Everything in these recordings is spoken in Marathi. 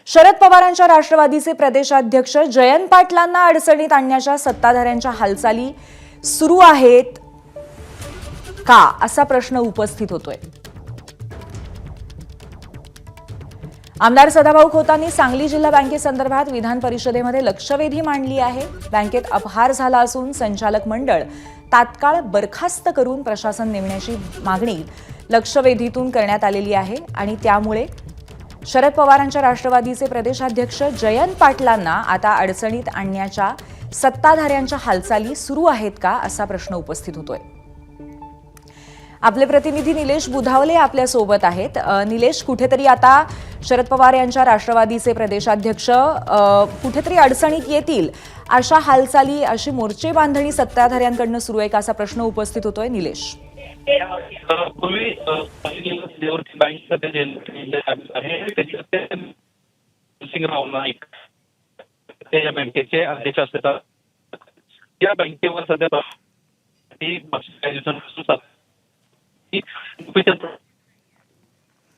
शरद पवारांच्या राष्ट्रवादीचे प्रदेशाध्यक्ष जयंत पाटलांना अडचणीत आणण्याच्या सत्ताधाऱ्यांच्या हालचाली सुरू आहेत का असा प्रश्न उपस्थित होतोय। आमदार सदाभाऊ खोतांनी सांगली जिल्हा बँकेसंदर्भात विधान परिषदेमध्ये लक्षवेधी मांडली आहे। बँकेत अपहार झाला असून संचालक मंडळ तात्काळ बरखास्त करून प्रशासन नेमण्याची मागणी लक्षवेधीतून करण्यात आलेली आहे आणि त्यामुळे शरद पवारांच्या राष्ट्रवादीचे प्रदेशाध्यक्ष जयंत पाटलांना आता अडचणीत आणण्याच्या सत्ताधाऱ्यांच्या हालचाली सुरू आहेत का असा प्रश्न उपस्थित होतोय। आपले प्रतिनिधी निलेश बुधावले आपल्या सोबत आहेत। निलेश, कुठेतरी आता शरद पवार यांच्या राष्ट्रवादीचे प्रदेशाध्यक्ष कुठेतरी अडचणीत येतील अशा हालचाली, अशी मोर्चे बांधणी सत्ताधाऱ्यांकडून सुरू आहे का असा प्रश्न उपस्थित होतोय। निलेश, पूर्वी सिंगराव नाईक या बँकेचे अध्यक्ष असतात। या बँकेवर सध्या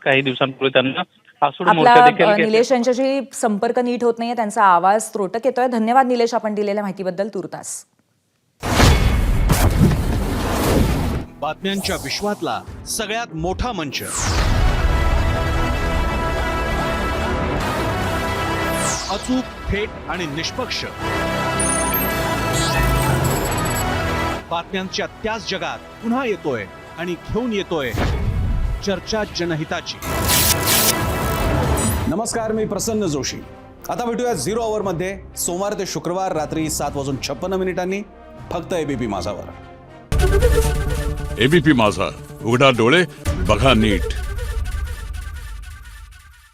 काही दिवसांपूर्वी त्यांना आपला निलेश यांच्याशी संपर्क नीट होत नाहीये, त्यांचा आवाज त्रोटक येतोय। धन्यवाद निलेश, आपण दिलेल्या माहितीबद्दल तुर्तास। बातम्यांच्या विश्वातला सगळ्यात मोठा मंच, अचूक, थेट आणि निष्पक्ष बातम्यांच्या त्याच जगात पुन्हा येतोय आणि घेऊन येतोय चर्चा जनहिताची। नमस्कार, मी प्रसन्न जोशी। आता भेटूया 0 आवर मध्ये सोमवार ते शुक्रवार रात्री 7:56 फक्त एबीपी माझावर। एबीपी माझा, उघडा डोळे बघा नीट।